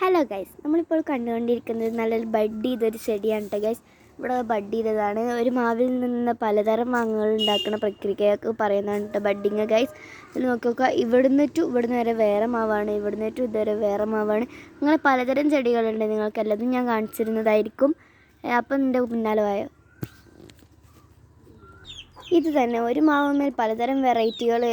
Hello guys, നമ്മളിപ്പോൾ കണ്ടുകൊണ്ടിരിക്കുന്നത് നല്ലൊരു ബഡ് ചെയ്തൊരു ചെടിയാണ് കേട്ടോ ഗൈസ്. ഇവിടെ ബഡ് ചെയ്തതാണ്. ഒരു മാവിൽ നിന്ന് പലതരം മാങ്ങകൾ ഉണ്ടാക്കുന്ന പ്രക്രിയയൊക്കെ പറയുന്നതാണ് കേട്ടോ ബഡിങ് ഗൈസ്. ഇതിൽ നോക്കുക, ഇവിടുന്ന് വരെ വേറെ മാവാണ്, ഇവിടുന്ന് ഇതുവരെ വേറെ മാവാണ്. അങ്ങനെ പലതരം ചെടികളുണ്ട്. നിങ്ങൾക്ക് എല്ലാതും ഞാൻ കാണിച്ചിരുന്നതായിരിക്കും. അപ്പം എൻ്റെ പിന്നാലെ വായോ. ഇത് തന്നെ ഒരു മാവുമേൽ പലതരം വെറൈറ്റികൾ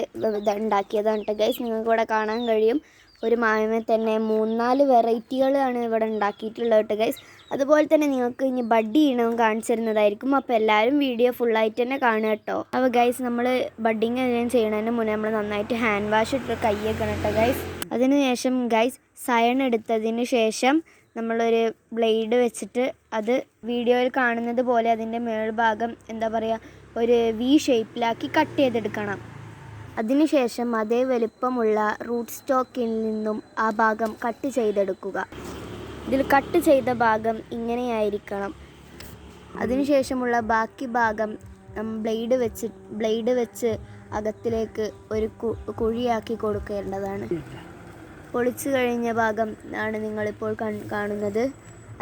ഉണ്ടാക്കിയതാണ് കേട്ടോ ഗൈസ്. നിങ്ങൾക്ക് ഇവിടെ കാണാൻ കഴിയും. ഒരു മാവിന്മേൽ തന്നെ 3-4 വെറൈറ്റികളാണ് ഇവിടെ ഉണ്ടാക്കിയിട്ടുള്ളത് കേട്ടോ ഗൈസ്. അതുപോലെ തന്നെ നിങ്ങൾക്ക് ഇനി ബഡ് ചെയ്യണവും കാണിച്ചു തരുന്നതായിരിക്കും. അപ്പോൾ എല്ലാവരും വീഡിയോ ഫുള്ളായിട്ട് തന്നെ കാണുക കേട്ടോ. അപ്പോൾ ഗൈസ്, നമ്മൾ ബഡിങ് ചെയ്യണതിന് മുന്നേ നമ്മൾ നന്നായിട്ട് ഹാൻഡ് വാഷ് ഇട്ട് കൈയ്യൊക്കെ കേട്ടോ ഗൈസ്. അതിന് ശേഷം ഗൈസ്, സയൺ എടുത്തതിന് ശേഷം നമ്മളൊരു ബ്ലേഡ് വെച്ചിട്ട് അത് വീഡിയോയിൽ കാണുന്നത് പോലെ അതിൻ്റെ മേൽഭാഗം എന്താ പറയുക, ഒരു വി ഷേപ്പിലാക്കി കട്ട് ചെയ്തെടുക്കണം. അതിനുശേഷം അതേ വലുപ്പമുള്ള റൂട്ട് സ്റ്റോക്കിൽ നിന്നും ആ ഭാഗം കട്ട് ചെയ്തെടുക്കുക. ഇതിൽ കട്ട് ചെയ്ത ഭാഗം ഇങ്ങനെയായിരിക്കണം. അതിനുശേഷമുള്ള ബാക്കി ഭാഗം ബ്ലേഡ് വെച്ച് അകത്തിലേക്ക് ഒരു കുഴിയാക്കി കൊടുക്കേണ്ടതാണ്. പൊളിച്ചു കഴിഞ്ഞ ഭാഗം ആണ് നിങ്ങളിപ്പോൾ കാണുന്നത്.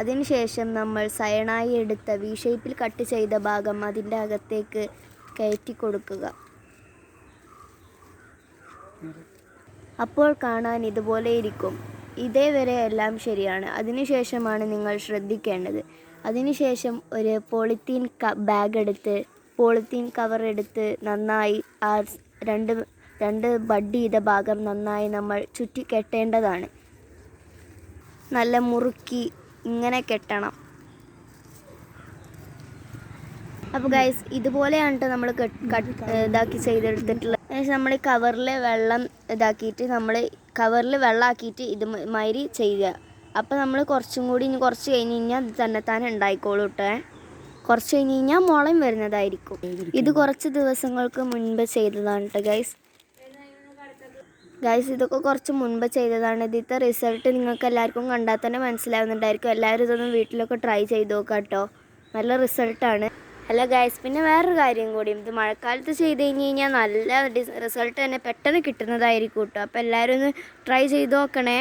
അതിനുശേഷം നമ്മൾ സയണായി എടുത്ത വി ഷേപ്പിൽ കട്ട് ചെയ്ത ഭാഗം അതിൻ്റെ അകത്തേക്ക് കയറ്റി കൊടുക്കുക. അപ്പോൾ കാണാൻ ഇതുപോലെ ഇരിക്കും. ഇതേവരെ എല്ലാം ശരിയാണ്. അതിനുശേഷമാണ് നിങ്ങൾ ശ്രദ്ധിക്കേണ്ടത്. അതിനുശേഷം ഒരു പോളിത്തീൻ കവർ എടുത്ത് നന്നായി ആ രണ്ട് ബഡ് ചെയ്ത ഭാഗം നന്നായി നമ്മൾ ചുറ്റി കെട്ടേണ്ടതാണ്. നല്ല മുറുക്കി ഇങ്ങനെ കെട്ടണം. അപ്പോൾ ഗൈസ്, ഇതുപോലെയാണ് കേട്ടോ നമ്മൾ ഇതാക്കി ചെയ്തെടുത്തിട്ടുള്ളത്. നമ്മൾ കവറിൽ വെള്ളം ഇതാക്കിയിട്ട് കവറിൽ വെള്ളമാക്കിയിട്ട് ഇതുമാതിരി ചെയ്യുക. അപ്പോൾ നമ്മൾ കുറച്ച് കഴിഞ്ഞ് കഴിഞ്ഞാൽ ഇത് തന്നെത്താനെ ഉണ്ടായിക്കോളൂ കേട്ടോ. കുറച്ച് കഴിഞ്ഞ് കഴിഞ്ഞാൽ മുളയും വരുന്നതായിരിക്കും. ഇത് കുറച്ച് ദിവസങ്ങൾക്ക് മുൻപ് ചെയ്തതാണ് കേട്ടോ ഗൈസ്. ഇതൊക്കെ കുറച്ച് മുൻപ് ചെയ്തതാണ്. ഇതിൻ്റെ റിസൾട്ട് നിങ്ങൾക്ക് എല്ലാവർക്കും കണ്ടാൽ തന്നെ മനസ്സിലാവുന്നുണ്ടായിരിക്കും. എല്ലാവരും ഇതൊന്നും വീട്ടിലൊക്കെ ട്രൈ ചെയ്ത് നോക്കാം കേട്ടോ. നല്ല റിസൾട്ടാണ്. ഹലോ ഗൈസ്, പിന്നെ വേറൊരു കാര്യം കൂടി, ഇത് മഴക്കാലത്ത് ചെയ്ത് കഴിഞ്ഞാൽ നല്ല റിസൾട്ട് തന്നെ പെട്ടെന്ന് കിട്ടുന്നതായിരിക്കും കേട്ടോ. അപ്പോൾ എല്ലാവരും ഒന്ന് ട്രൈ ചെയ്ത് നോക്കണേ.